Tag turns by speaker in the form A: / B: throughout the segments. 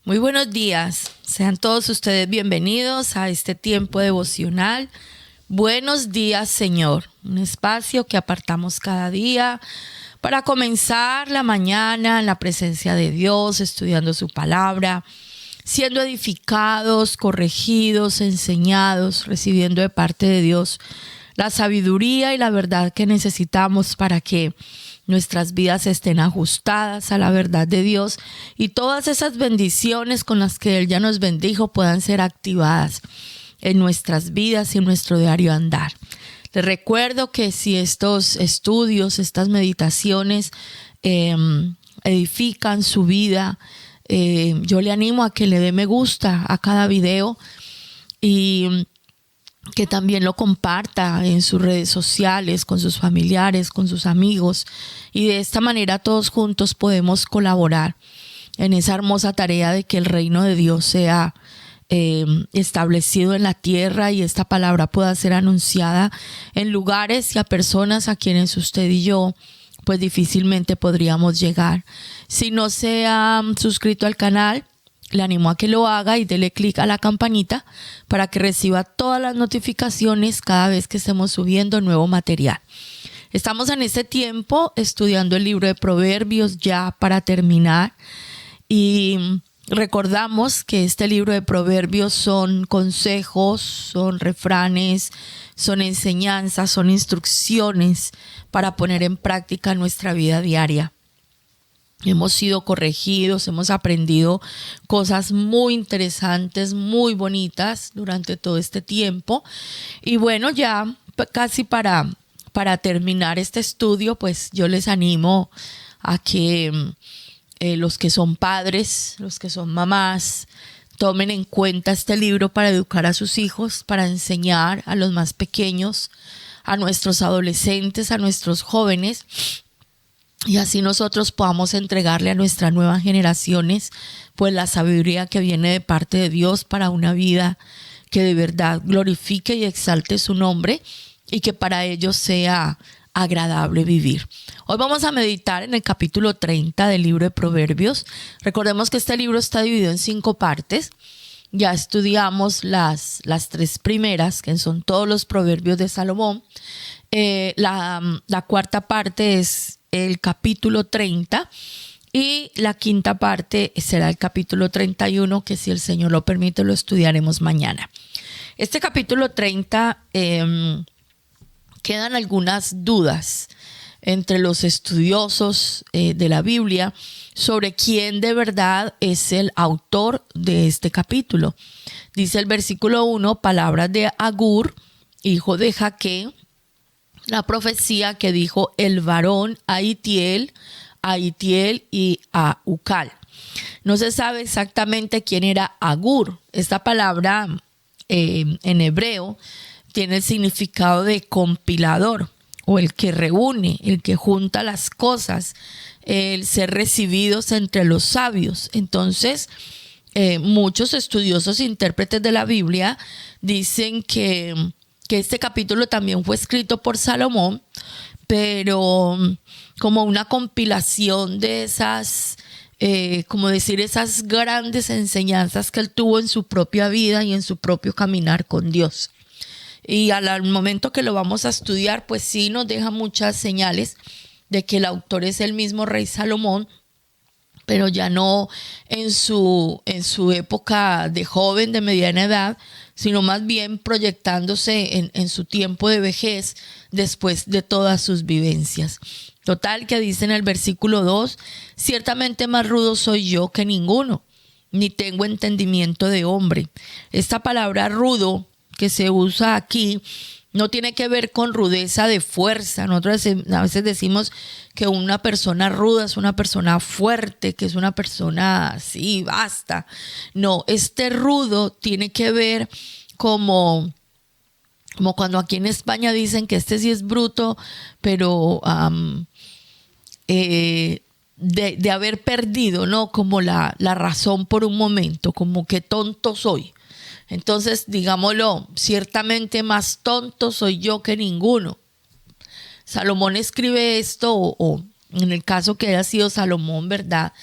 A: Muy buenos días, sean todos ustedes bienvenidos a este tiempo devocional. Buenos días, Señor, un espacio que apartamos cada día para comenzar la mañana en la presencia de Dios, estudiando su palabra, siendo edificados, corregidos, enseñados, recibiendo de parte de Dios la sabiduría y la verdad que necesitamos para que nuestras vidas estén ajustadas a la verdad de Dios y todas esas bendiciones con las que Él ya nos bendijo puedan ser activadas en nuestras vidas y en nuestro diario andar. Les recuerdo que si estos estudios, estas meditaciones edifican su vida, yo le animo a que le dé me gusta a cada video y que también lo comparta en sus redes sociales, con sus familiares, con sus amigos. Y de esta manera todos juntos podemos colaborar en esa hermosa tarea de que el reino de Dios sea establecido en la tierra y esta palabra pueda ser anunciada en lugares y a personas a quienes usted y yo pues difícilmente podríamos llegar. Si no se ha suscrito al canal, le animo a que lo haga y dele clic a la campanita para que reciba todas las notificaciones cada vez que estemos subiendo nuevo material. Estamos en este tiempo estudiando el libro de Proverbios ya para terminar y recordamos que este libro de Proverbios son consejos, son refranes, son enseñanzas, son instrucciones para poner en práctica nuestra vida diaria. Hemos sido corregidos, hemos aprendido cosas muy interesantes, muy bonitas durante todo este tiempo. Y bueno, ya casi para terminar este estudio, pues yo les animo a que los que son padres, los que son mamás, tomen en cuenta este libro para educar a sus hijos, para enseñar a los más pequeños, a nuestros adolescentes, a nuestros jóvenes. Y así nosotros podamos entregarle a nuestras nuevas generaciones pues la sabiduría que viene de parte de Dios para una vida que de verdad glorifique y exalte su nombre y que para ellos sea agradable vivir. Hoy vamos a meditar en el capítulo 30 del libro de Proverbios. Recordemos que este libro está dividido en 5 partes. Ya estudiamos las 3 primeras, que son todos los proverbios de Salomón. La cuarta parte es el capítulo 30 y la quinta parte será el capítulo 31, que si el Señor lo permite lo estudiaremos mañana. Este capítulo 30 quedan algunas dudas entre los estudiosos de la Biblia sobre quién de verdad es el autor de este capítulo. Dice el versículo 1, palabras de Agur, hijo de Jaque, la profecía que dijo el varón Ahitiel y Ucal. No se sabe exactamente quién era Agur. Esta palabra en hebreo tiene el significado de compilador o el que reúne, el que junta las cosas, el ser recibidos entre los sabios. Entonces, muchos estudiosos e intérpretes de la Biblia dicen que este capítulo también fue escrito por Salomón, pero como una compilación de esas, esas grandes enseñanzas que él tuvo en su propia vida y en su propio caminar con Dios. Y al momento que lo vamos a estudiar, pues sí nos deja muchas señales de que el autor es el mismo rey Salomón, pero ya no en su época de joven, de mediana edad, sino más bien proyectándose en su tiempo de vejez después de todas sus vivencias. Total, que dice en el versículo 2, ciertamente más rudo soy yo que ninguno, ni tengo entendimiento de hombre. Esta palabra rudo que se usa aquí no tiene que ver con rudeza de fuerza. Nosotros a veces decimos que una persona ruda es una persona fuerte, que es una persona así, basta. No, este rudo tiene que ver como cuando aquí en España dicen que este sí es bruto, pero de haber perdido, ¿no? Como la razón por un momento, como que tonto soy. Entonces, digámoslo, ciertamente más tonto soy yo que ninguno. Salomón escribe esto, o en el caso que haya sido Salomón, ¿verdad?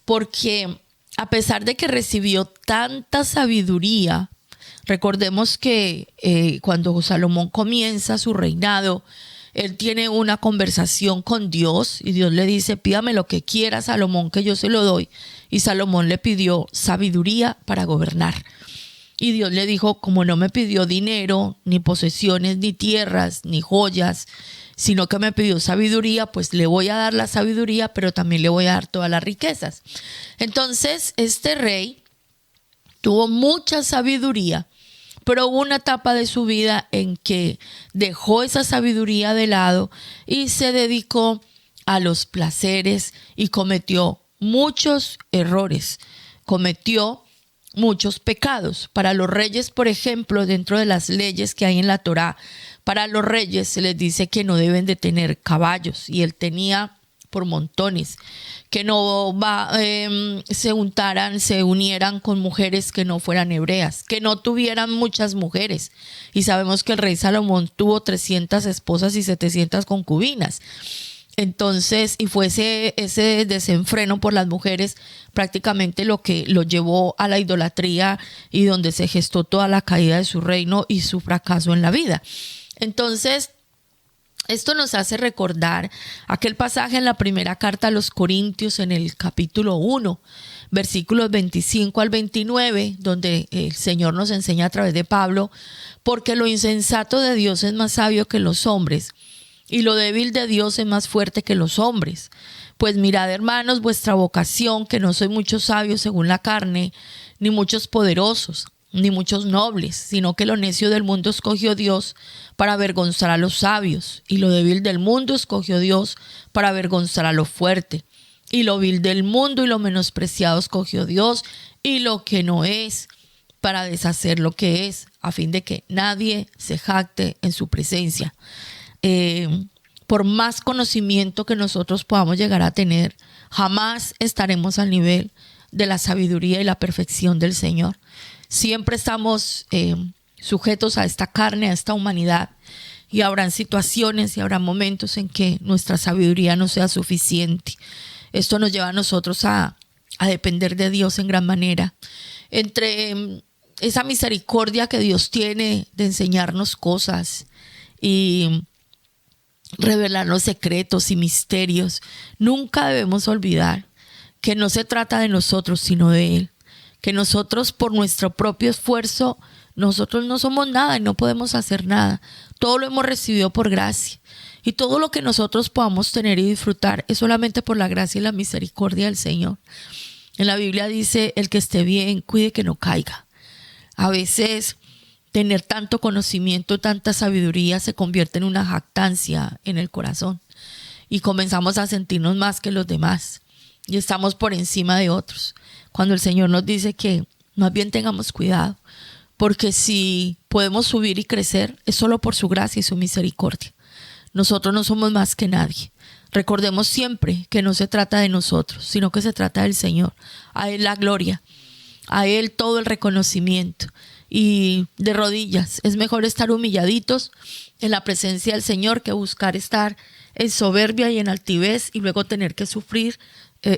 A: Porque a pesar de que recibió tanta sabiduría, recordemos que cuando Salomón comienza su reinado, él tiene una conversación con Dios y Dios le dice: pídame lo que quiera, Salomón, que yo se lo doy. Y Salomón le pidió sabiduría para gobernar. Y Dios le dijo: como no me pidió dinero, ni posesiones, ni tierras, ni joyas, sino que me pidió sabiduría, pues le voy a dar la sabiduría, pero también le voy a dar todas las riquezas. Entonces, este rey tuvo mucha sabiduría, pero hubo una etapa de su vida en que dejó esa sabiduría de lado y se dedicó a los placeres y cometió muchos errores, cometió muchos pecados. Para los reyes, por ejemplo, dentro de las leyes que hay en la Torá, para los reyes se les dice que no deben de tener caballos, y él tenía por montones, que no se unieran con mujeres que no fueran hebreas, que no tuvieran muchas mujeres. Y sabemos que el rey Salomón tuvo 300 esposas y 700 concubinas. Entonces, y fue ese desenfreno por las mujeres prácticamente lo que lo llevó a la idolatría y donde se gestó toda la caída de su reino y su fracaso en la vida. Entonces, esto nos hace recordar aquel pasaje en la primera carta a los Corintios, en el capítulo 1, versículos 25 al 29, donde el Señor nos enseña a través de Pablo: porque lo insensato de Dios es más sabio que los hombres, y lo débil de Dios es más fuerte que los hombres. Pues mirad, hermanos, vuestra vocación, que no sois muchos sabios según la carne, ni muchos poderosos, ni muchos nobles, sino que lo necio del mundo escogió Dios para avergonzar a los sabios, y lo débil del mundo escogió Dios para avergonzar a lo fuerte, y lo vil del mundo y lo menospreciado escogió Dios, y lo que no es, para deshacer lo que es, a fin de que nadie se jacte en su presencia. Por más conocimiento que nosotros podamos llegar a tener, jamás estaremos al nivel de la sabiduría y la perfección del Señor. Siempre estamos sujetos a esta carne, a esta humanidad, y habrán situaciones y habrá momentos en que nuestra sabiduría no sea suficiente. Esto nos lleva a nosotros a depender de Dios en gran manera. Entre esa misericordia que Dios tiene de enseñarnos cosas y revelarnos secretos y misterios, nunca debemos olvidar que no se trata de nosotros, sino de Él. Que nosotros, por nuestro propio esfuerzo, nosotros no somos nada y no podemos hacer nada. Todo lo hemos recibido por gracia. Y todo lo que nosotros podamos tener y disfrutar es solamente por la gracia y la misericordia del Señor. En la Biblia dice: el que esté bien, cuide que no caiga. A veces tener tanto conocimiento, tanta sabiduría se convierte en una jactancia en el corazón. Y comenzamos a sentirnos más que los demás. Y estamos por encima de otros. Cuando el Señor nos dice que más bien tengamos cuidado, porque si podemos subir y crecer es solo por su gracia y su misericordia. Nosotros no somos más que nadie. Recordemos siempre que no se trata de nosotros, sino que se trata del Señor. A Él la gloria, a Él todo el reconocimiento. Y de rodillas, es mejor estar humilladitos en la presencia del Señor que buscar estar en soberbia y en altivez y luego tener que sufrir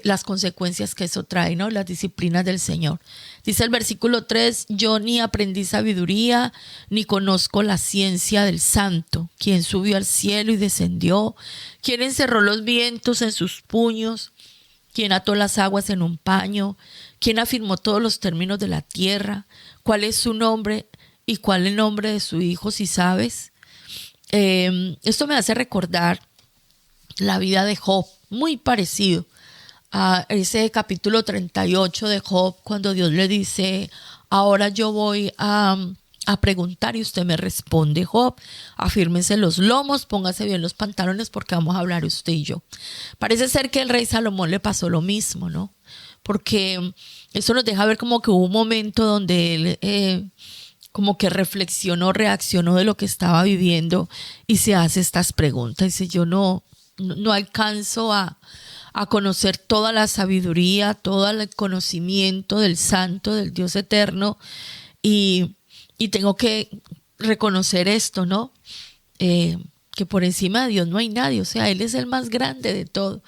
A: las consecuencias que eso trae, ¿no? Las disciplinas del Señor. Dice el versículo 3: yo ni aprendí sabiduría, ni conozco la ciencia del santo, quien subió al cielo y descendió, quien encerró los vientos en sus puños, quien ató las aguas en un paño, quien afirmó todos los términos de la tierra. ¿Cuál es su nombre y cuál el nombre de su hijo, si sabes? Esto me hace recordar la vida de Job, muy parecido a ese capítulo 38 de Job, cuando Dios le dice: ahora yo voy a preguntar y usted me responde. Job, afírmense los lomos, póngase bien los pantalones, porque vamos a hablar usted y yo. Parece ser que el rey Salomón le pasó lo mismo, ¿no? Porque eso nos deja ver como que hubo un momento donde él como que reflexionó, reaccionó de lo que estaba viviendo y se hace estas preguntas. Dice: yo no alcanzo a conocer toda la sabiduría, todo el conocimiento del santo, del Dios eterno, y tengo que reconocer esto, ¿no? que por encima de Dios no hay nadie, o sea, Él es el más grande de todo.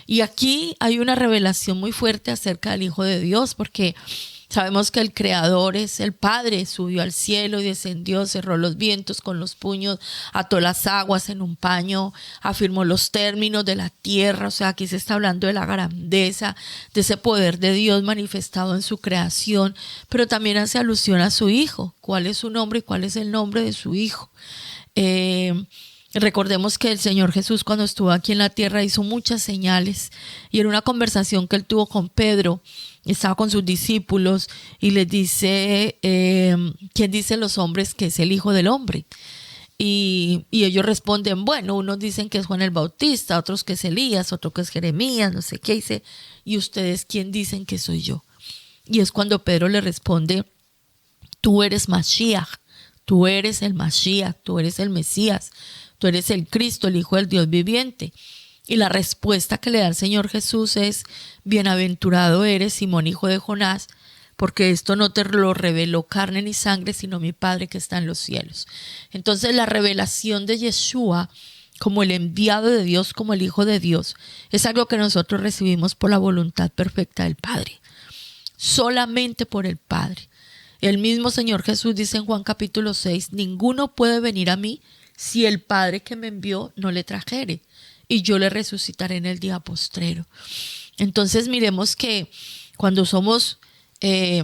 A: Y aquí hay una revelación muy fuerte acerca del Hijo de Dios, porque sabemos que el Creador es el Padre, subió al cielo y descendió, cerró los vientos con los puños, ató las aguas en un paño, afirmó los términos de la tierra. O sea, aquí se está hablando de la grandeza, de ese poder de Dios manifestado en su creación, pero también hace alusión a su Hijo. ¿Cuál es su nombre y cuál es el nombre de su Hijo? Recordemos que el Señor Jesús, cuando estuvo aquí en la tierra, hizo muchas señales, y en una conversación que él tuvo con Pedro, estaba con sus discípulos y les dice, ¿quién dicen los hombres que es el Hijo del Hombre? Y ellos responden, bueno, unos dicen que es Juan el Bautista, otros que es Elías, otro que es Jeremías, no sé qué. Dice, ¿y ustedes quién dicen que soy yo? Y es cuando Pedro le responde, tú eres Mashiach, tú eres el Mashiach, tú eres el Mesías, tú eres el Cristo, el Hijo del Dios viviente. Y la respuesta que le da el Señor Jesús es, bienaventurado eres, Simón, hijo de Jonás, porque esto no te lo reveló carne ni sangre, sino mi Padre que está en los cielos. Entonces la revelación de Yeshua como el enviado de Dios, como el Hijo de Dios, es algo que nosotros recibimos por la voluntad perfecta del Padre. Solamente por el Padre. El mismo Señor Jesús dice en Juan capítulo 6, ninguno puede venir a mí si el Padre que me envió no le trajere, y yo le resucitaré en el día postrero. Entonces miremos que cuando somos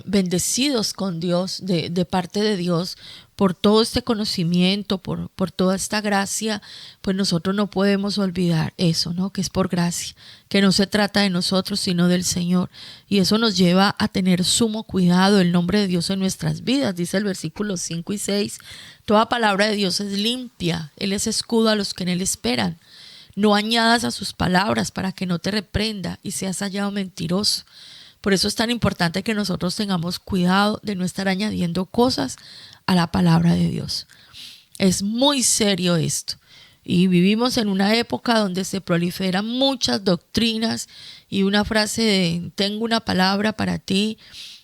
A: bendecidos con Dios, de parte de Dios, por todo este conocimiento, por toda esta gracia, pues nosotros no podemos olvidar eso, ¿no? Que es por gracia, que no se trata de nosotros, sino del Señor. Y eso nos lleva a tener sumo cuidado el nombre de Dios en nuestras vidas. Dice el versículo 5 y 6, toda palabra de Dios es limpia, Él es escudo a los que en Él esperan. No añadas a sus palabras para que no te reprenda y seas hallado mentiroso. Por eso es tan importante que nosotros tengamos cuidado de no estar añadiendo cosas a la palabra de Dios. Es muy serio esto. Y vivimos en una época donde se proliferan muchas doctrinas y una frase de, tengo una palabra para ti,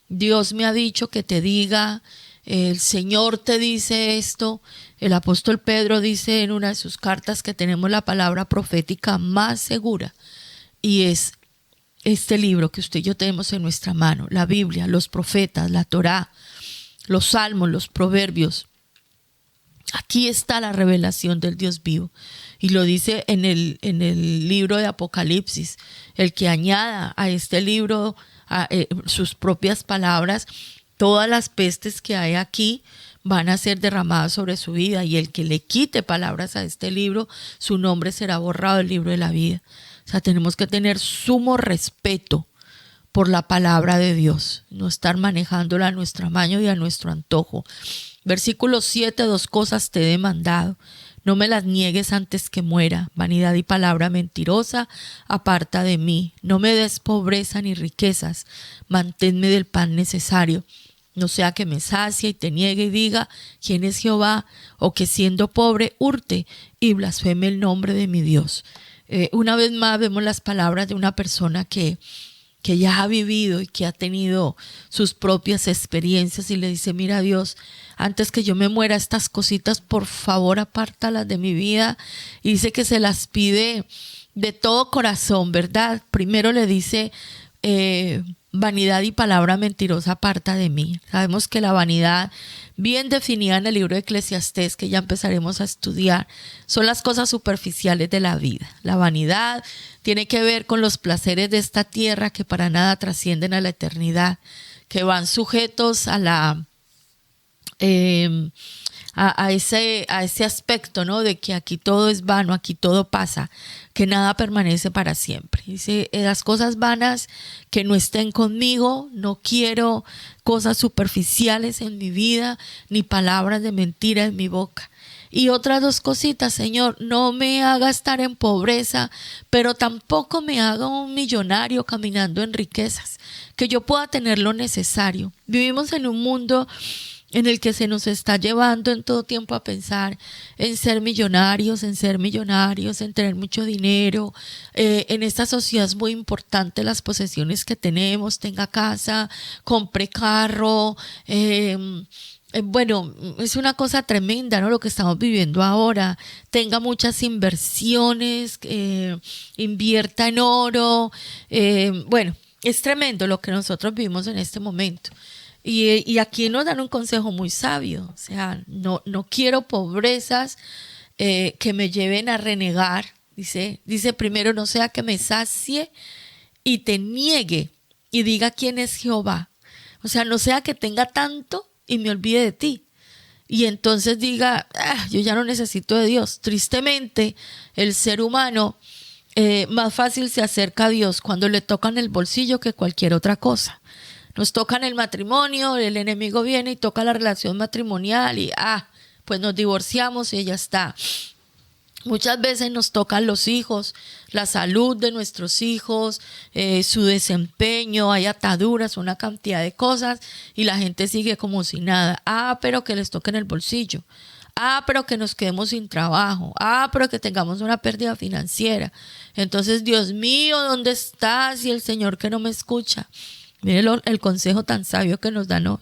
A: Dios me ha dicho que te diga, el Señor te dice esto. El apóstol Pedro dice en una de sus cartas que tenemos la palabra profética más segura, y es este libro que usted y yo tenemos en nuestra mano, la Biblia, los profetas, la Torá, los salmos, los proverbios. Aquí está la revelación del Dios vivo, y lo dice en el libro de Apocalipsis. El que añada a este libro sus propias palabras, todas las pestes que hay aquí van a ser derramadas sobre su vida, y el que le quite palabras a este libro, su nombre será borrado del libro de la vida. O sea, tenemos que tener sumo respeto por la palabra de Dios, no estar manejándola a nuestro amaño y a nuestro antojo. Versículo 7, 2 cosas te he demandado, no me las niegues antes que muera. Vanidad y palabra mentirosa, aparta de mí. No me des pobreza ni riquezas, manténme del pan necesario. No sea que me sacie y te niegue y diga, ¿quién es Jehová? O que siendo pobre hurte y blasfeme el nombre de mi Dios. Una vez más vemos las palabras de una persona que ya ha vivido y que ha tenido sus propias experiencias, y le dice, mira Dios, antes que yo me muera, estas cositas por favor apártalas de mi vida. Y dice que se las pide de todo corazón, ¿verdad? Primero le dice, vanidad y palabra mentirosa aparta de mí. Sabemos que la vanidad, bien definida en el libro de Eclesiastés, que ya empezaremos a estudiar, son las cosas superficiales de la vida. La vanidad tiene que ver con los placeres de esta tierra que para nada trascienden a la eternidad, que van sujetos a ese aspecto, ¿no? De que aquí todo es vano, aquí todo pasa, que nada permanece para siempre. Dice, las cosas vanas que no estén conmigo, no quiero cosas superficiales en mi vida, ni palabras de mentira en mi boca. Y otras dos cositas, Señor, no me haga estar en pobreza, pero tampoco me haga un millonario caminando en riquezas, que yo pueda tener lo necesario. Vivimos en un mundo en el que se nos está llevando en todo tiempo a pensar en ser millonarios, en tener mucho dinero. En esta sociedad es muy importante las posesiones que tenemos, tenga casa, compre carro, Bueno, es una cosa tremenda, ¿no? Lo que estamos viviendo ahora. Tenga muchas inversiones, invierta en oro. Bueno, es tremendo lo que nosotros vivimos en este momento. Y aquí nos dan un consejo muy sabio. O sea, no quiero pobrezas que me lleven a renegar. Dice primero, no sea que me sacie y te niegue y diga quién es Jehová. O sea, no sea que tenga tanto y me olvide de ti. Y entonces diga, yo ya no necesito de Dios. Tristemente, el ser humano más fácil se acerca a Dios cuando le tocan el bolsillo que cualquier otra cosa. Nos tocan el matrimonio, el enemigo viene y toca la relación matrimonial y pues nos divorciamos y ya está. Muchas veces nos tocan los hijos, la salud de nuestros hijos, su desempeño, hay ataduras, una cantidad de cosas y la gente sigue como si nada. Pero que les toquen el bolsillo. Pero que nos quedemos sin trabajo. Pero que tengamos una pérdida financiera. Entonces, Dios mío, ¿dónde estás? Y el Señor que no me escucha. Mire el consejo tan sabio que nos dan hoy.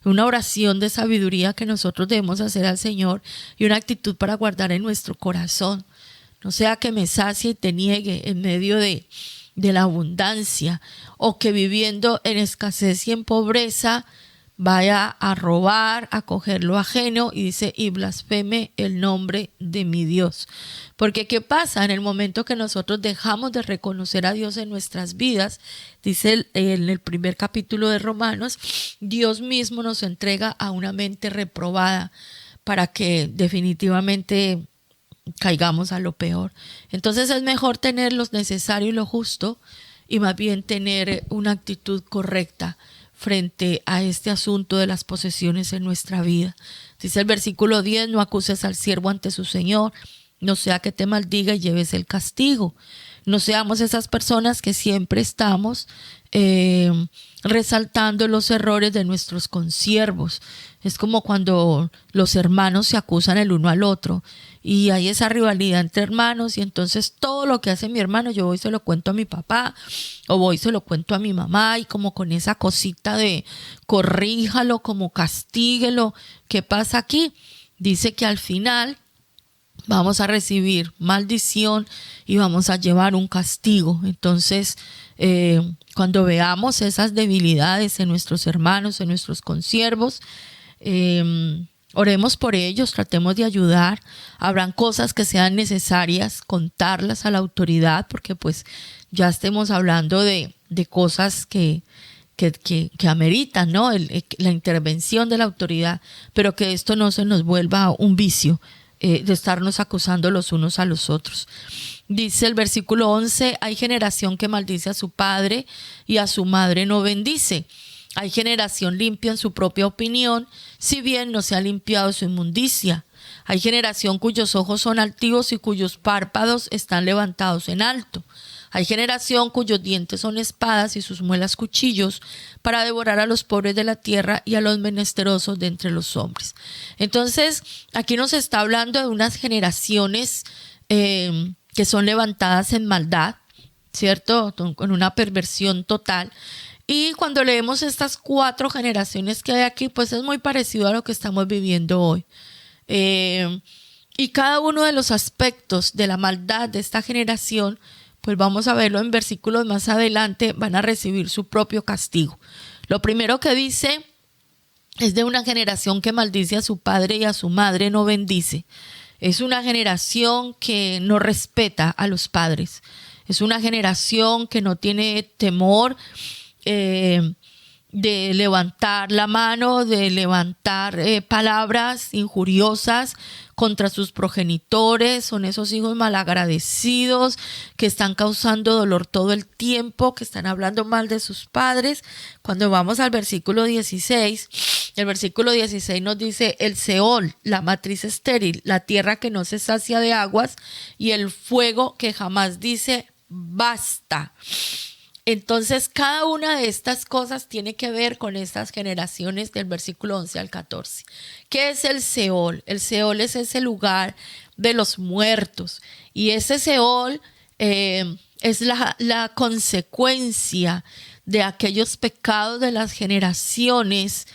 A: Una oración de sabiduría que nosotros debemos hacer al Señor y una actitud para guardar en nuestro corazón. No sea que me sacie y te niegue en medio de la abundancia, o que viviendo en escasez y en pobreza vaya a robar, a coger lo ajeno, y dice, y blasfeme el nombre de mi Dios. Porque ¿qué pasa? En el momento que nosotros dejamos de reconocer a Dios en nuestras vidas, dice en el primer capítulo de Romanos, Dios mismo nos entrega a una mente reprobada para que definitivamente caigamos a lo peor. Entonces es mejor tener lo necesario y lo justo, y más bien tener una actitud correcta frente a este asunto de las posesiones en nuestra vida. Dice el versículo 10, no acuses al siervo ante su señor, no sea que te maldiga y lleves el castigo. No seamos esas personas que siempre estamos resaltando los errores de nuestros consiervos. Es como cuando los hermanos se acusan el uno al otro y hay esa rivalidad entre hermanos, y entonces todo lo que hace mi hermano yo voy y se lo cuento a mi papá, o voy y se lo cuento a mi mamá, y como con esa cosita de corríjalo, como castíguelo. ¿Qué pasa aquí? Dice que al final vamos a recibir maldición y vamos a llevar un castigo. Entonces, cuando veamos esas debilidades en nuestros hermanos, en nuestros consiervos, oremos por ellos, tratemos de ayudar. Habrán cosas que sean necesarias contarlas a la autoridad, porque pues ya estemos hablando de cosas que ameritan, ¿no? La intervención de la autoridad, pero que esto no se nos vuelva un vicio de estarnos acusando los unos a los otros. Dice el versículo 11, hay generación que maldice a su padre y a su madre no bendice. Hay generación limpia en su propia opinión, si bien no se ha limpiado su inmundicia. Hay generación cuyos ojos son altivos y cuyos párpados están levantados en alto. Hay generación cuyos dientes son espadas y sus muelas cuchillos para devorar a los pobres de la tierra y a los menesterosos de entre los hombres. Entonces, aquí nos está hablando de unas generaciones que son levantadas en maldad, ¿cierto? Con una perversión total. Y cuando leemos estas 4 generaciones que hay aquí, pues es muy parecido a lo que estamos viviendo hoy. Y cada uno de los aspectos de la maldad de esta generación, pues vamos a verlo en versículos más adelante, van a recibir su propio castigo. Lo primero que dice es de una generación que maldice a su padre y a su madre no bendice. Es una generación que no respeta a los padres. Es una generación que no tiene temor de levantar la mano, de levantar palabras injuriosas contra sus progenitores. Son esos hijos malagradecidos que están causando dolor todo el tiempo, que están hablando mal de sus padres. Cuando vamos al versículo 16, el versículo 16 nos dice: el Seol, la matriz estéril, la tierra que no se sacia de aguas, y el fuego que jamás dice basta. Entonces, cada una de estas cosas tiene que ver con estas generaciones del versículo 11 al 14. ¿Qué es el Seol? El Seol es ese lugar de los muertos. Y ese Seol es la consecuencia de aquellos pecados de las generaciones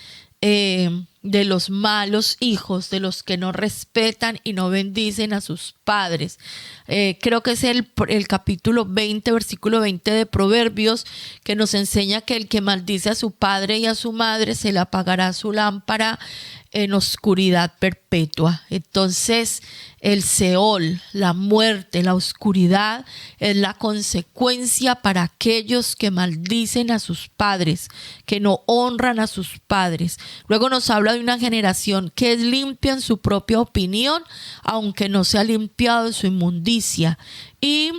A: de los malos hijos, de los que no respetan y no bendicen a sus padres. Creo que es el capítulo 20, versículo 20 de Proverbios, que nos enseña que el que maldice a su padre y a su madre se le apagará su lámpara en oscuridad perpetua. Entonces, el Seol, la muerte, la oscuridad, es la consecuencia para aquellos que maldicen a sus padres, que no honran a sus padres. Luego nos habla de una generación que es limpia en su propia opinión, aunque no se ha limpiado de su inmundicia. Y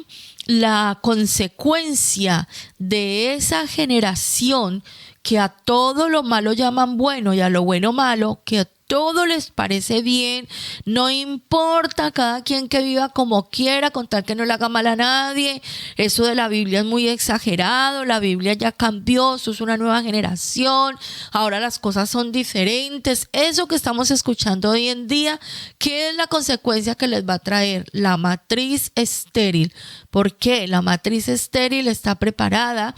A: la consecuencia de esa generación que a todo lo malo llaman bueno y a lo bueno malo, que a todo les parece bien, no importa, cada quien que viva como quiera, con tal que no le haga mal a nadie. Eso de la Biblia es muy exagerado, la Biblia ya cambió, eso es una nueva generación, ahora las cosas son diferentes. Eso que estamos escuchando hoy en día, ¿qué es la consecuencia que les va a traer? La matriz estéril. ¿Por qué? La matriz estéril está preparada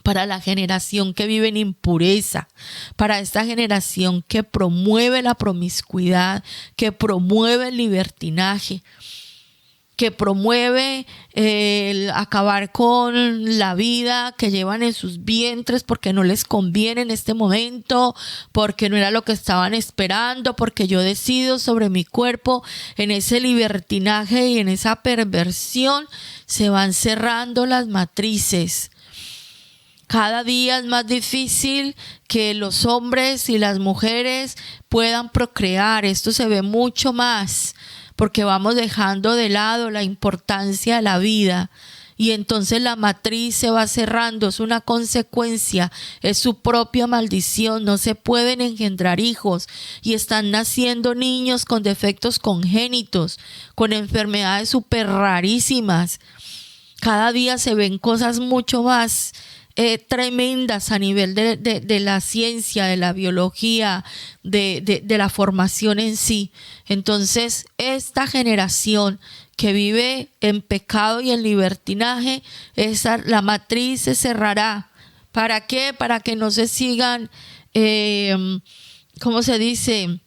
A: para la generación que vive en impureza, para esta generación que promueve la promiscuidad, que promueve el libertinaje, que promueve el acabar con la vida que llevan en sus vientres porque no les conviene en este momento, porque no era lo que estaban esperando, porque yo decido sobre mi cuerpo. En ese libertinaje y en esa perversión se van cerrando las matrices. Cada día es más difícil que los hombres y las mujeres puedan procrear. Esto se ve mucho más porque vamos dejando de lado la importancia de la vida. Y entonces la matriz se va cerrando, es una consecuencia, es su propia maldición. No se pueden engendrar hijos y están naciendo niños con defectos congénitos, con enfermedades súper rarísimas. Cada día se ven cosas mucho más tremendas a nivel de la ciencia, de la biología, de la formación en sí. Entonces, esta generación que vive en pecado y en libertinaje, la matriz se cerrará. ¿Para qué? Para que no se sigan, ¿cómo se dice?,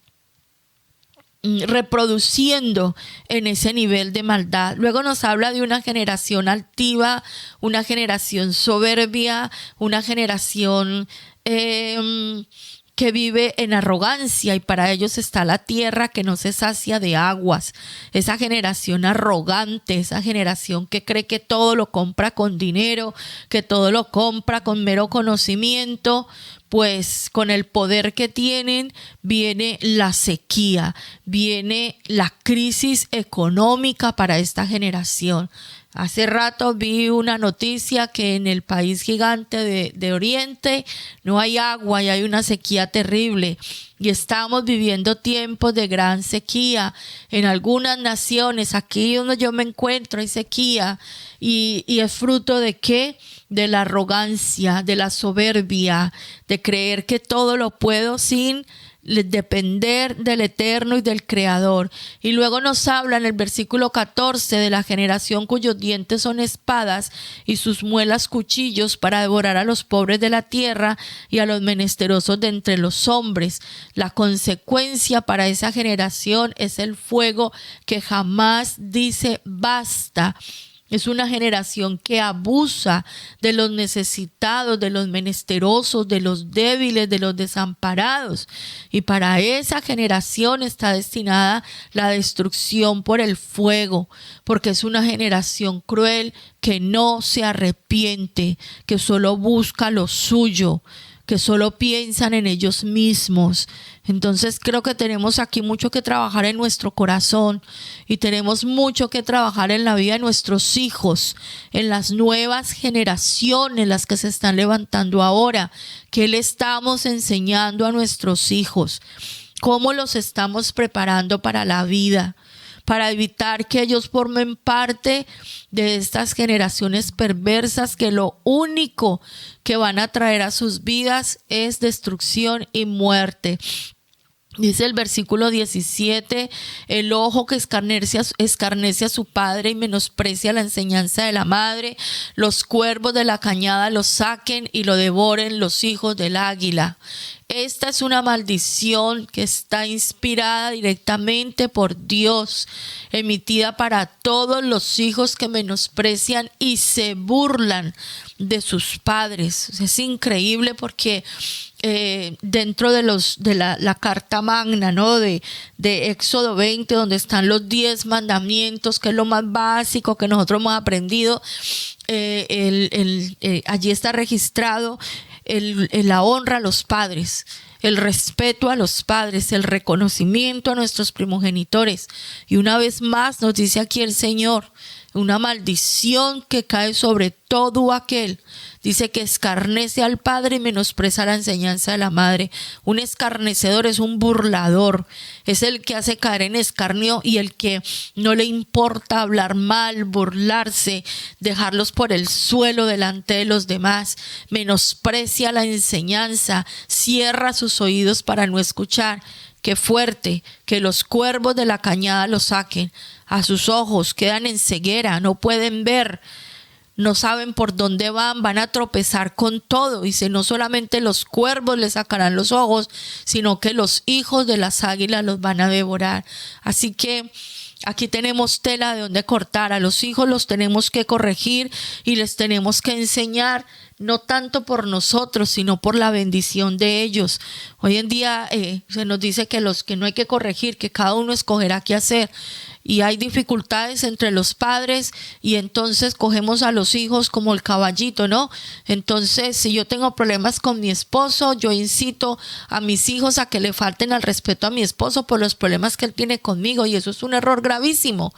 A: reproduciendo en ese nivel de maldad. Luego nos habla de una generación altiva, una generación soberbia, una generación que vive en arrogancia, y para ellos está la tierra que no se sacia de aguas. Esa generación arrogante, esa generación que cree que todo lo compra con dinero, que todo lo compra con mero conocimiento. Pues con el poder que tienen viene la sequía, viene la crisis económica para esta generación. Hace rato vi una noticia que en el país gigante de Oriente no hay agua y hay una sequía terrible. Y estamos viviendo tiempos de gran sequía. En algunas naciones, aquí donde yo me encuentro, hay sequía. Y es fruto de ¿qué? De la arrogancia, de la soberbia, de creer que todo lo puedo sin depender del Eterno y del Creador. Y luego nos habla en el versículo 14 de la generación cuyos dientes son espadas y sus muelas cuchillos para devorar a los pobres de la tierra y a los menesterosos de entre los hombres. La consecuencia para esa generación es el fuego que jamás dice basta. Es una generación que abusa de los necesitados, de los menesterosos, de los débiles, de los desamparados. Y para esa generación está destinada la destrucción por el fuego, porque es una generación cruel que no se arrepiente, que solo busca lo suyo, que solo piensan en ellos mismos. Entonces creo que tenemos aquí mucho que trabajar en nuestro corazón y tenemos mucho que trabajar en la vida de nuestros hijos, en las nuevas generaciones, las que se están levantando ahora. ¿Qué le estamos enseñando a nuestros hijos? ¿Cómo los estamos preparando para la vida? Para evitar que ellos formen parte de estas generaciones perversas que lo único que van a traer a sus vidas es destrucción y muerte. Dice el versículo 17, el ojo que escarnece a su padre y menosprecia la enseñanza de la madre, los cuervos de la cañada lo saquen y lo devoren los hijos del águila. Esta es una maldición que está inspirada directamente por Dios, emitida para todos los hijos que menosprecian y se burlan de sus padres. Es increíble porque dentro de la carta magna, ¿no? de Éxodo 20, donde están los 10 mandamientos, que es lo más básico que nosotros hemos aprendido, allí está registrado la honra a los padres, el respeto a los padres, el reconocimiento a nuestros primogenitores. Y una vez más nos dice aquí el Señor, una maldición que cae sobre todo aquel, dice, que escarnece al padre y menosprecia la enseñanza de la madre. Un escarnecedor es un burlador, es el que hace caer en escarnio y el que no le importa hablar mal, burlarse, dejarlos por el suelo delante de los demás. Menosprecia la enseñanza, cierra sus oídos para no escuchar. Qué fuerte, que los cuervos de la cañada lo saquen. A sus ojos quedan en ceguera, no pueden ver, no saben por dónde van a tropezar con todo. Dice, no solamente los cuervos le sacarán los ojos, sino que los hijos de las águilas los van a devorar. Así que aquí tenemos tela de donde cortar. A los hijos los tenemos que corregir y les tenemos que enseñar, no tanto por nosotros, sino por la bendición de ellos. Hoy en día se nos dice que los que no hay que corregir, que cada uno escogerá qué hacer. Y hay dificultades entre los padres y entonces cogemos a los hijos como el caballito, ¿no? Entonces, si yo tengo problemas con mi esposo, yo incito a mis hijos a que le falten al respeto a mi esposo por los problemas que él tiene conmigo, y eso es un error gravísimo.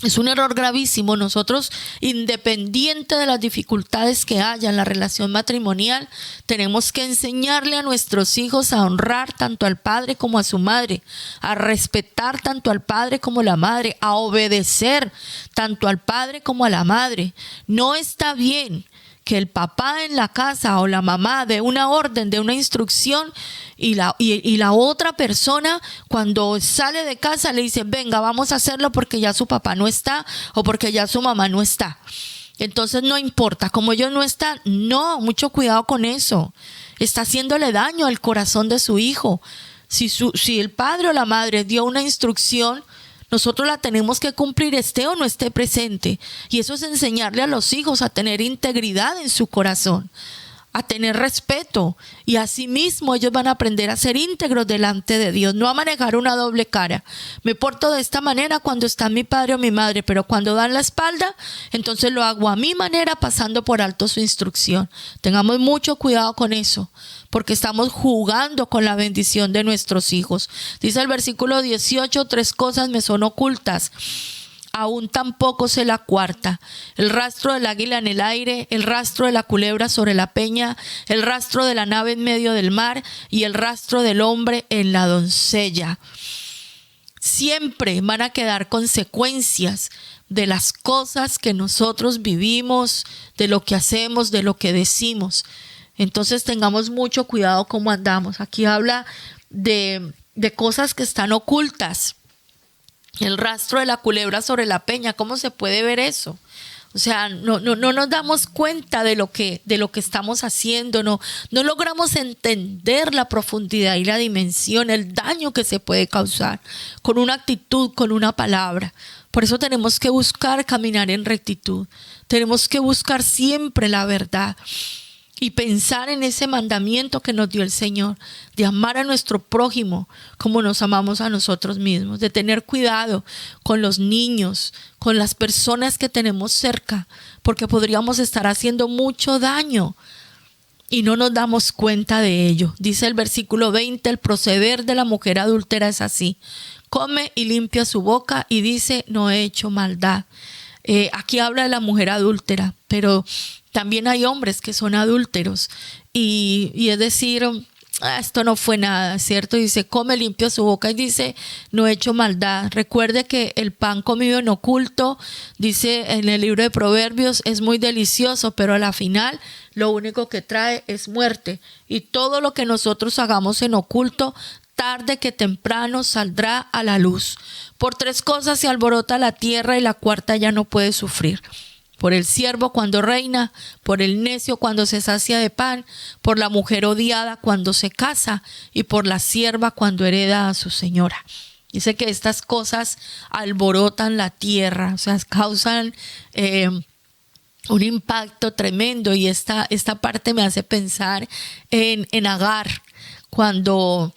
A: Es un error gravísimo. Nosotros, independiente de las dificultades que haya en la relación matrimonial, tenemos que enseñarle a nuestros hijos a honrar tanto al padre como a su madre, a respetar tanto al padre como a la madre, a obedecer tanto al padre como a la madre. No está bien que el papá en la casa o la mamá dé una orden, dé una instrucción y la otra persona cuando sale de casa le dice, venga, vamos a hacerlo porque ya su papá no está o porque ya su mamá no está. Entonces no importa, como ellos no están, no, mucho cuidado con eso. Está haciéndole daño al corazón de su hijo. Si el padre o la madre dio una instrucción, nosotros la tenemos que cumplir, esté o no esté presente. Y eso es enseñarle a los hijos a tener integridad en su corazón, a tener respeto. Y asimismo ellos van a aprender a ser íntegros delante de Dios, no a manejar una doble cara. Me porto de esta manera cuando está mi padre o mi madre, pero cuando dan la espalda, entonces lo hago a mi manera, pasando por alto su instrucción. Tengamos mucho cuidado con eso, porque estamos jugando con la bendición de nuestros hijos. Dice el versículo 18, 3 cosas me son ocultas, aún tampoco sé la cuarta: el rastro del águila en el aire, el rastro de la culebra sobre la peña, el rastro de la nave en medio del mar y el rastro del hombre en la doncella. Siempre van a quedar consecuencias de las cosas que nosotros vivimos, de lo que hacemos, de lo que decimos. Entonces tengamos mucho cuidado cómo andamos. Aquí habla de cosas que están ocultas. El rastro de la culebra sobre la peña, ¿cómo se puede ver eso? O sea, no nos damos cuenta de lo que estamos haciendo, no logramos entender la profundidad y la dimensión, el daño que se puede causar con una actitud, con una palabra. Por eso tenemos que buscar caminar en rectitud, tenemos que buscar siempre la verdad y pensar en ese mandamiento que nos dio el Señor, de amar a nuestro prójimo como nos amamos a nosotros mismos, de tener cuidado con los niños, con las personas que tenemos cerca, porque podríamos estar haciendo mucho daño y no nos damos cuenta de ello. Dice el versículo 20, el proceder de la mujer adúltera es así: come y limpia su boca y dice, no he hecho maldad. Aquí habla de la mujer adúltera, pero también hay hombres que son adúlteros y es decir, esto no fue nada, ¿cierto? Dice, come, limpia su boca y dice, no he hecho maldad. Recuerde que el pan comido en oculto, dice en el libro de Proverbios, es muy delicioso, pero a la final lo único que trae es muerte. Y todo lo que nosotros hagamos en oculto tarde que temprano saldrá a la luz. Por 3 cosas se alborota la tierra y la cuarta ya no puede sufrir. Por el siervo cuando reina, por el necio cuando se sacia de pan, por la mujer odiada cuando se casa y por la sierva cuando hereda a su señora. Dice que estas cosas alborotan la tierra, o sea, causan un impacto tremendo, y esta parte me hace pensar en Agar, cuando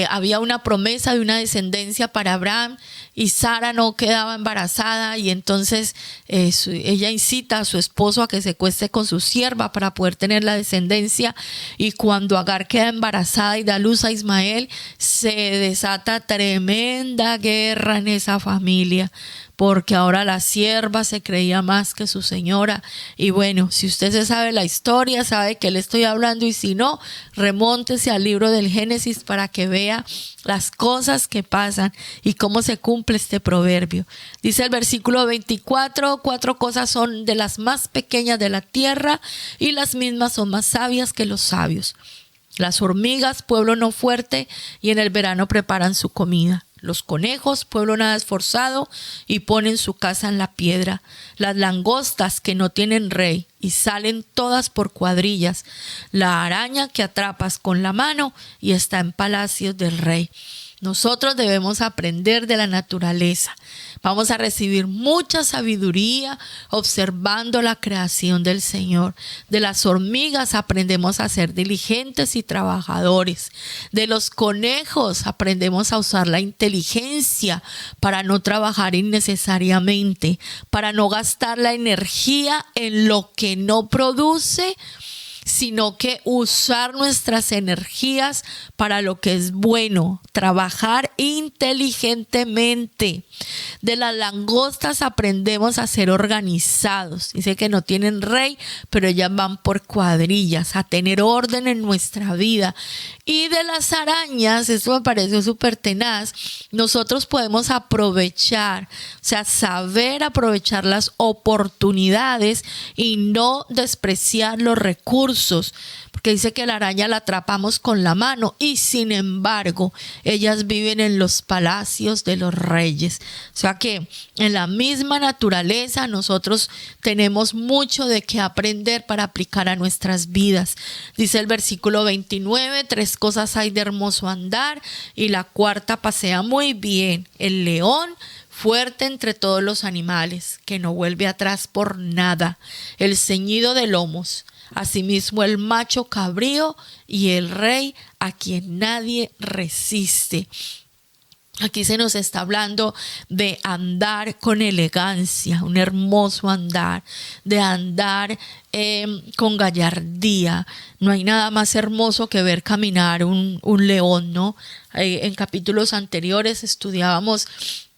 A: había una promesa de una descendencia para Abraham y Sara no quedaba embarazada, y entonces ella incita a su esposo a que se acueste con su sierva para poder tener la descendencia, y cuando Agar queda embarazada y da luz a Ismael, se desata tremenda guerra en esa familia, porque ahora la sierva se creía más que su señora. Y bueno, si usted se sabe la historia, sabe que le estoy hablando, y si no, remóntese al libro del Génesis para que vea las cosas que pasan y cómo se cumple este proverbio. Dice el versículo 24, 4 cosas son de las más pequeñas de la tierra, y las mismas son más sabias que los sabios. Las hormigas, pueblo no fuerte, y en el verano preparan su comida. Los conejos, pueblo nada esforzado, y ponen su casa en la piedra. Las langostas que no tienen rey, y salen todas por cuadrillas. La araña que atrapas con la mano, y está en palacios del rey. Nosotros debemos aprender de la naturaleza. Vamos a recibir mucha sabiduría observando la creación del Señor. De las hormigas aprendemos a ser diligentes y trabajadores. De los conejos aprendemos a usar la inteligencia para no trabajar innecesariamente, para no gastar la energía en lo que no produce, sino que usar nuestras energías para lo que es bueno, trabajar inteligentemente. De las langostas aprendemos a ser organizados. Dice que no tienen rey, pero ellas van por cuadrillas, a tener orden en nuestra vida. Y de las arañas, esto me pareció súper tenaz, nosotros podemos aprovechar, o sea, saber aprovechar las oportunidades y no despreciar los recursos, porque dice que la araña la atrapamos con la mano, y sin embargo ellas viven en los palacios de los reyes. O sea que en la misma naturaleza nosotros tenemos mucho de qué aprender para aplicar a nuestras vidas. Dice el versículo 29, 3 cosas hay de hermoso andar, y la cuarta pasea muy bien: el león, fuerte entre todos los animales, que no vuelve atrás por nada; el ceñido de lomos; asimismo el macho cabrío, y el rey a quien nadie resiste. Aquí se nos está hablando de andar con elegancia, un hermoso andar, de andar con gallardía. No hay nada más hermoso que ver caminar un león, ¿no? En capítulos anteriores estudiábamos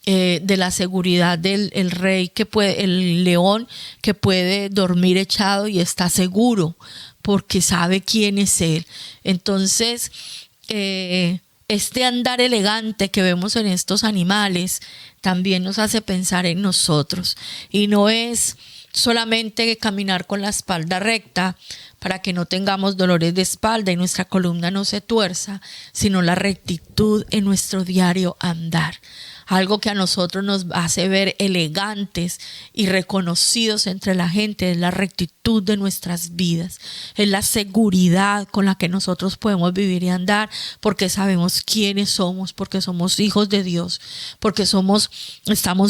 A: de la seguridad del rey, el león que puede dormir echado y está seguro porque sabe quién es él. Entonces, este andar elegante que vemos en estos animales también nos hace pensar en nosotros, y no es solamente caminar con la espalda recta para que no tengamos dolores de espalda y nuestra columna no se tuerza, sino la rectitud en nuestro diario andar. Algo que a nosotros nos hace ver elegantes y reconocidos entre la gente es la rectitud de nuestras vidas, es la seguridad con la que nosotros podemos vivir y andar, porque sabemos quiénes somos, porque somos hijos de Dios, porque estamos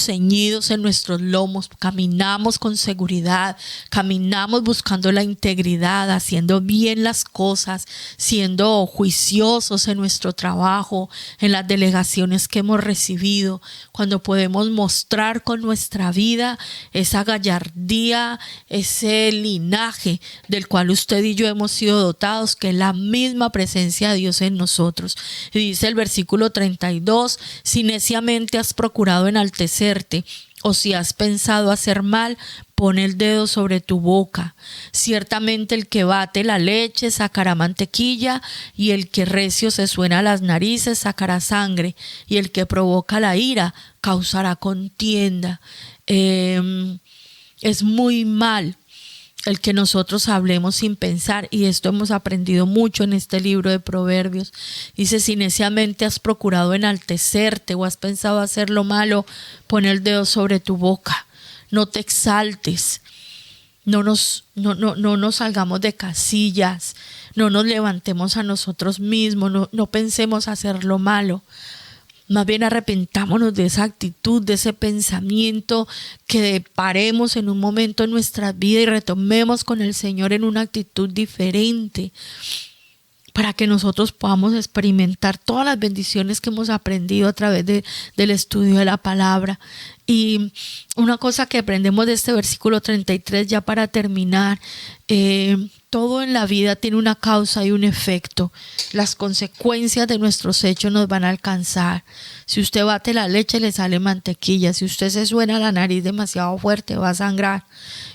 A: ceñidos en nuestros lomos, caminamos con seguridad, caminamos buscando la integridad, haciendo bien las cosas, siendo juiciosos en nuestro trabajo, en las delegaciones que hemos recibido. Cuando podemos mostrar con nuestra vida esa gallardía, ese linaje del cual usted y yo hemos sido dotados, que es la misma presencia de Dios en nosotros. Y dice el versículo 32, si neciamente has procurado enaltecerte, o si has pensado hacer mal, pon el dedo sobre tu boca. Ciertamente el que bate la leche sacará mantequilla, y el que recio se suena las narices sacará sangre, y el que provoca la ira causará contienda. Es muy mal el que nosotros hablemos sin pensar, y esto hemos aprendido mucho en este libro de Proverbios. Dice: si neciamente has procurado enaltecerte o has pensado hacer lo malo, pon el dedo sobre tu boca. No te exaltes, no nos salgamos de casillas, no nos levantemos a nosotros mismos, no pensemos hacer lo malo. Más bien arrepentámonos de esa actitud, de ese pensamiento, que paremos en un momento en nuestra vida y retomemos con el Señor en una actitud diferente, para que nosotros podamos experimentar todas las bendiciones que hemos aprendido a través del estudio de la palabra. Y una cosa que aprendemos de este versículo 33, ya para terminar, todo en la vida tiene una causa y un efecto. Las consecuencias de nuestros hechos nos van a alcanzar. Si usted bate la leche, le sale mantequilla. Si usted se suena la nariz demasiado fuerte, va a sangrar.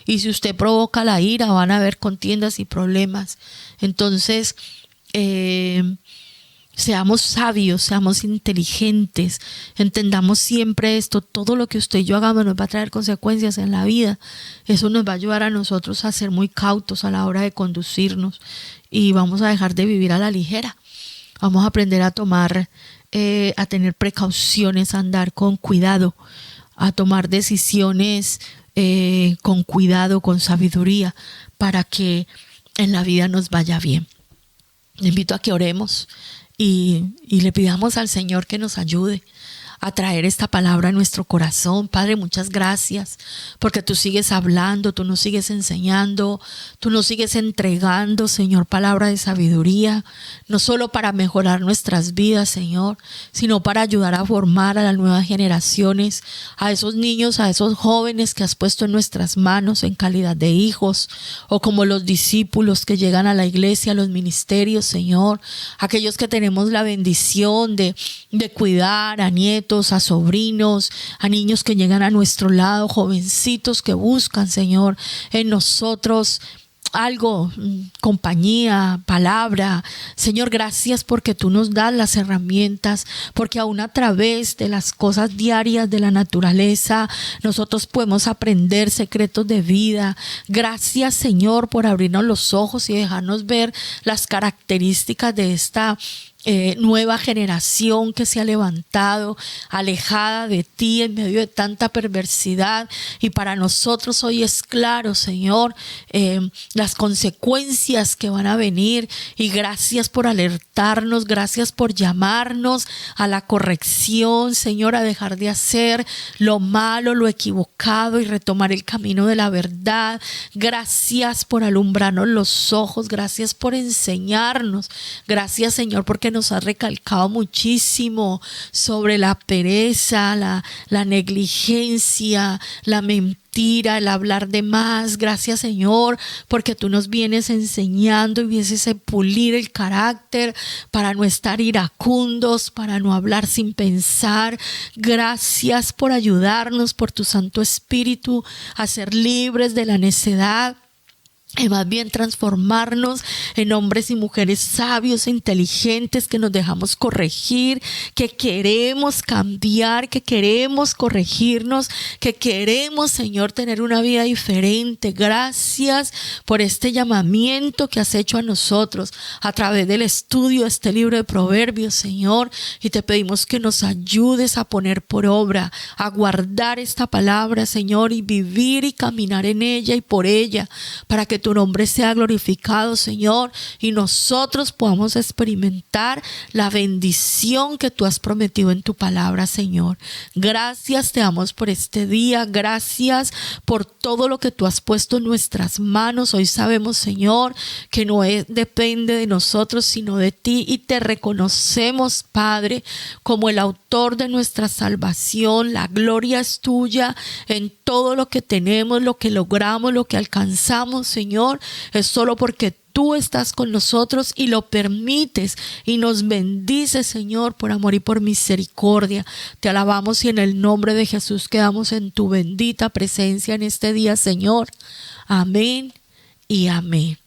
A: Y si usted provoca la ira, van a haber contiendas y problemas. Entonces, seamos sabios, seamos inteligentes, entendamos siempre esto: todo lo que usted y yo hagamos nos va a traer consecuencias en la vida. Eso nos va a ayudar a nosotros a ser muy cautos a la hora de conducirnos, y vamos a dejar de vivir a la ligera. Vamos a aprender a tomar, a tener precauciones, a andar con cuidado, a tomar decisiones con cuidado, con sabiduría, para que en la vida nos vaya bien. Le invito a que oremos y le pidamos al Señor que nos ayude a traer esta palabra a nuestro corazón. Padre, muchas gracias porque tú sigues hablando, tú nos sigues enseñando, tú nos sigues entregando, Señor, palabra de sabiduría, no solo para mejorar nuestras vidas, Señor, sino para ayudar a formar a las nuevas generaciones, a esos niños, a esos jóvenes que has puesto en nuestras manos en calidad de hijos, o como los discípulos que llegan a la iglesia, a los ministerios, Señor, aquellos que tenemos la bendición de cuidar a nietos, a sobrinos, a niños que llegan a nuestro lado, jovencitos que buscan, Señor, en nosotros algo, compañía, palabra. Señor, gracias porque tú nos das las herramientas, porque aún a través de las cosas diarias de la naturaleza nosotros podemos aprender secretos de vida. Gracias, Señor, por abrirnos los ojos y dejarnos ver las características de esta nueva generación que se ha levantado, alejada de ti en medio de tanta perversidad. Y para nosotros hoy es claro, Señor, las consecuencias que van a venir. Y gracias por alertarnos, gracias por llamarnos a la corrección, Señor, a dejar de hacer lo malo, lo equivocado, y retomar el camino de la verdad. Gracias por alumbrarnos los ojos, gracias por enseñarnos. Gracias, Señor, porque nos ha recalcado muchísimo sobre la pereza, la negligencia, la mentira, el hablar de más. Gracias, Señor, porque tú nos vienes enseñando y vienes a pulir el carácter para no estar iracundos, para no hablar sin pensar. Gracias por ayudarnos, por tu Santo Espíritu, a ser libres de la necedad, y más bien transformarnos en hombres y mujeres sabios e inteligentes, que nos dejamos corregir, que queremos cambiar, que queremos corregirnos, que queremos, Señor, tener una vida diferente. Gracias por este llamamiento que has hecho a nosotros a través del estudio de este libro de Proverbios, Señor, y te pedimos que nos ayudes a poner por obra, a guardar esta palabra, Señor, y vivir y caminar en ella y por ella, para que tu nombre sea glorificado, Señor, y nosotros podamos experimentar la bendición que tú has prometido en tu palabra, Señor. Gracias te damos por este día, gracias por todo lo que tú has puesto en nuestras manos. Hoy sabemos, Señor, que no depende de nosotros, sino de ti, y te reconocemos, Padre, como el autor de nuestra salvación. La gloria es tuya en todo lo que tenemos, lo que logramos, lo que alcanzamos, Señor. Es solo porque tú estás con nosotros y lo permites y nos bendices, Señor, por amor y por misericordia. Te alabamos y en el nombre de Jesús quedamos en tu bendita presencia en este día, Señor. Amén y amén.